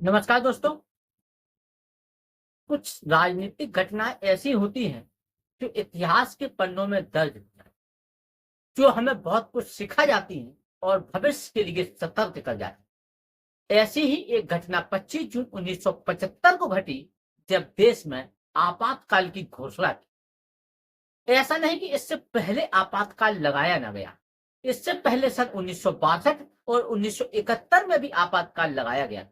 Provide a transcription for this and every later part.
नमस्कार दोस्तों। कुछ राजनीतिक घटनाएं ऐसी होती हैं जो इतिहास के पन्नों में दर्ज होती हैं, जो हमें बहुत कुछ सिखा जाती हैं और भविष्य के लिए सतर्क कर जाती हैं। ऐसी ही एक घटना 25 जून 1975 को घटी, जब देश में आपातकाल की घोषणा की। ऐसा नहीं कि इससे पहले आपातकाल लगाया न गया। इससे पहले सन 1962 और 1971 में भी आपातकाल लगाया गया,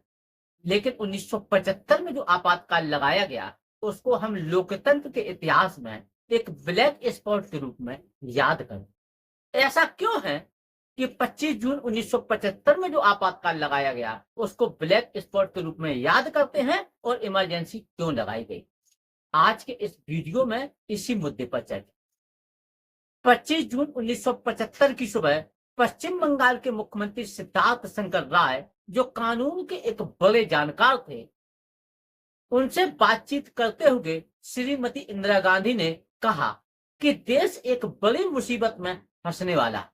लेकिन 1975 में जो आपातकाल लगाया गया, उसको हम लोकतंत्र के इतिहास में एक ब्लैक स्पॉट के रूप में याद करें। ऐसा क्यों है कि 25 जून 1975 में जो आपातकाल लगाया गया, उसको ब्लैक स्पॉट के रूप में याद करते हैं और इमरजेंसी क्यों लगाई गई? आज के इस वीडियो में इसी मुद्दे पर चर्चा। 25 जून 1975 की सुबह पश्चिम बंगाल के मुख्यमंत्री सिद्धार्थ शंकर राय, जो कानून के एक बड़े जानकार थे, उनसे बातचीत करते हुए श्रीमती इंदिरा गांधी ने कहा कि देश एक बड़ी मुसीबत में फंसने वाला,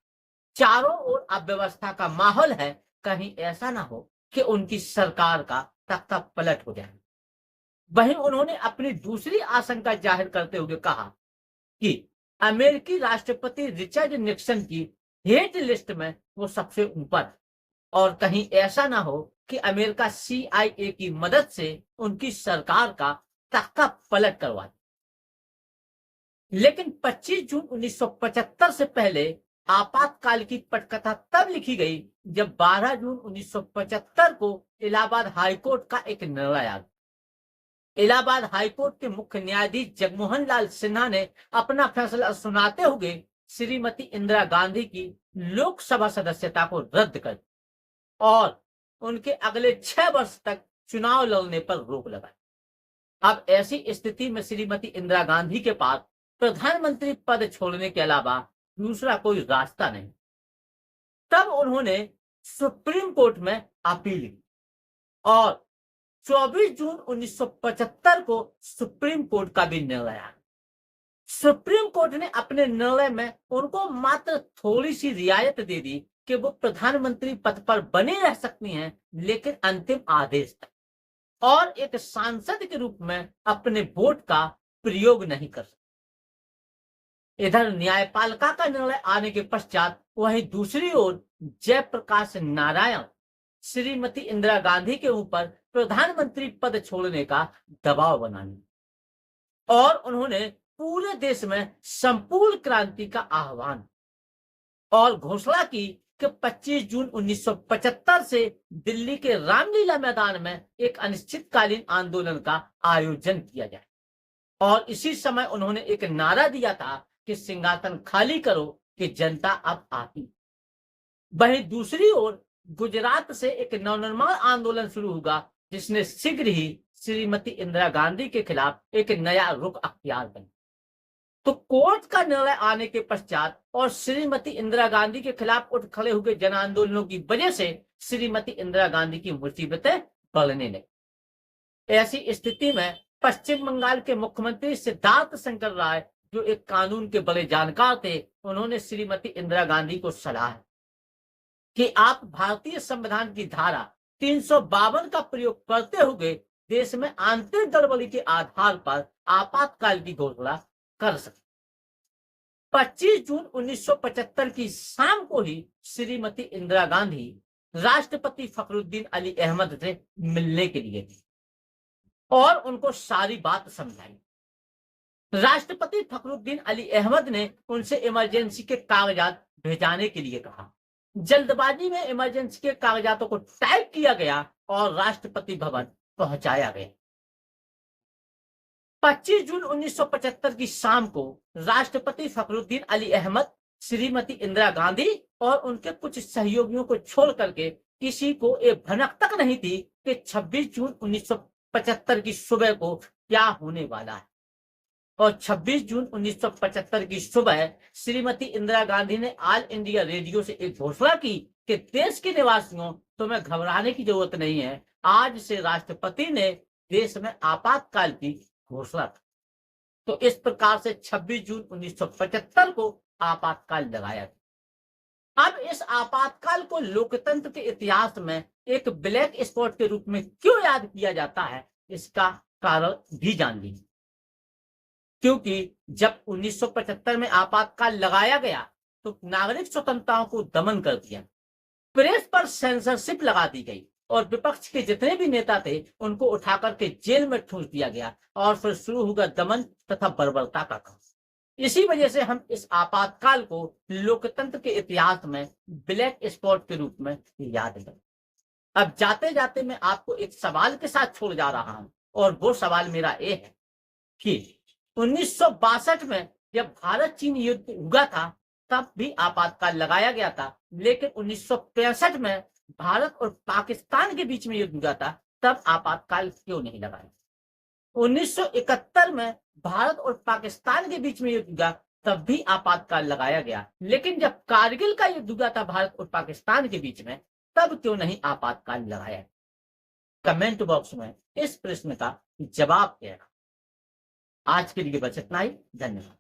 चारों ओर अव्यवस्था का माहौल है। कहीं ऐसा ना हो कि उनकी सरकार का तख्ता पलट हो जाए। वहीं उन्होंने अपनी दूसरी आशंका जाहिर करते हुए कहा कि अमेरिकी राष्ट्रपति रिचर्ड निक्सन की हेट लिस्ट में वो सबसे ऊपर है, और कहीं ऐसा ना हो कि अमेरिका CIA की मदद से उनकी सरकार का तख्ता पलट करवा दे। लेकिन 25 जून 1975 से पहले आपातकाल की पटकथा तब लिखी गई, जब 12 जून 1975 को इलाहाबाद हाईकोर्ट का एक निर्णय आया। इलाहाबाद हाईकोर्ट के मुख्य न्यायाधीश जगमोहन लाल सिन्हा ने अपना फैसला सुनाते हुए श्रीमती इंदिरा गांधी की लोकसभा सदस्यता को रद्द कर और उनके अगले 6 वर्ष तक चुनाव लड़ने पर रोक लगाई। अब ऐसी स्थिति में श्रीमती इंदिरा गांधी के पास प्रधानमंत्री पद छोड़ने के अलावा दूसरा कोई रास्ता नहीं। तब उन्होंने सुप्रीम कोर्ट में अपील की और 24 जून 1975 को सुप्रीम कोर्ट का भी निर्णय आया। सुप्रीम कोर्ट ने अपने निर्णय में उनको मात्र थोड़ी सी रियायत दे दी कि वो प्रधानमंत्री पद पर बनी रह सकती हैं, लेकिन अंतिम आदेश तक, और एक सांसद के रूप में अपने वोट का प्रयोग नहीं कर सकते। इधर न्यायपालिका का निर्णय आने के पश्चात वहीं दूसरी ओर जयप्रकाश नारायण श्रीमती इंदिरा गांधी के ऊपर प्रधानमंत्री पद छोड़ने का दबाव बनाने और उन्होंने पूरे देश में संपूर्ण क्रांति का आह्वान और घोषणा की कि 25 जून 1975 से दिल्ली के रामलीला मैदान में एक अनिश्चितकालीन आंदोलन का आयोजन किया जाए। और इसी समय उन्होंने एक नारा दिया था कि सिंहासन खाली करो कि जनता अब आती। वहीं दूसरी ओर गुजरात से एक नवनिर्माण आंदोलन शुरू होगा, जिसने शीघ्र ही श्रीमती इंदिरा गांधी के खिलाफ एक नया रुख अख्तियार किया। तो कोर्ट का निर्णय आने के पश्चात और श्रीमती इंदिरा गांधी के खिलाफ उठ खड़े हुए जन आंदोलनों की वजह से श्रीमती इंदिरा गांधी की मुसीबतें बढ़ने लगी। ऐसी स्थिति में पश्चिम बंगाल के मुख्यमंत्री सिद्धार्थ शंकर राय, जो एक कानून के बड़े जानकार थे, उन्होंने श्रीमती इंदिरा गांधी को सलाह कि आप भारतीय संविधान की धारा 352 का प्रयोग करते हुए देश में आंतरिक गड़बड़ी के आधार पर आपातकाल की घोषणा कर सकते। 25 जून 1975 की शाम को ही श्रीमती इंदिरा गांधी राष्ट्रपति फखरुद्दीन अली अहमद से मिलने के लिए थी और उनको सारी बात समझाई। राष्ट्रपति फखरुद्दीन अली अहमद ने उनसे इमरजेंसी के कागजात भेजाने के लिए कहा। जल्दबाजी में इमरजेंसी के कागजातों को टाइप किया गया और राष्ट्रपति भवन पहुंचाया गया। 25 जून 1975 की शाम को राष्ट्रपति फखरुद्दीन अली अहमद, श्रीमती इंदिरा गांधी और उनके कुछ सहयोगियों को छोड़ करके किसी को एक भनक तक नहीं थी कि 26 जून 1975 की सुबह को क्या होने वाला है। और 26 जून 1975 की सुबह श्रीमती इंदिरा गांधी ने ऑल इंडिया रेडियो से एक घोषणा की कि देश के निवासियों, तुम्हें घबराने की जरूरत नहीं है। आज से राष्ट्रपति ने देश में आपातकाल की घोषणा की। तो इस प्रकार से 26 जून 1975 को आपातकाल लगाया गया। अब इस आपातकाल को लोकतंत्र के इतिहास में एक ब्लैक स्पॉट के रूप में क्यों याद किया जाता है, इसका कारण भी जान लीजिए। क्योंकि जब 1975 में आपातकाल लगाया गया तो नागरिक स्वतंत्रताओं को दमन कर दिया, प्रेस पर सेंसरशिप लगा दी गई और विपक्ष के जितने भी नेता थे उनको उठा करके जेल में ठूस दिया गया और फिर शुरू हुआ दमन तथा बर्बरता का काम। इसी वजह से हम इस आपातकाल को लोकतंत्र के इतिहास में ब्लैक स्पॉट के रूप में याद करें। अब जाते जाते मैं आपको एक सवाल के साथ छोड़ जा रहा हूं और वो सवाल मेरा ये है कि 1962 में जब भारत चीन युद्ध हुआ था तब भी आपातकाल लगाया गया था, लेकिन 1965 में भारत और पाकिस्तान के बीच में युद्ध हुआ था तब आपातकाल क्यों नहीं लगाया? 1971 में भारत और पाकिस्तान के बीच में युद्ध हुआ तब भी आपातकाल लगाया गया, लेकिन जब कारगिल का युद्ध हुआ था भारत और पाकिस्तान के बीच में तब क्यों नहीं आपातकाल लगाया? कमेंट बॉक्स में इस प्रश्न का जवाब देना। आज के लिए बस इतना ही। धन्यवाद।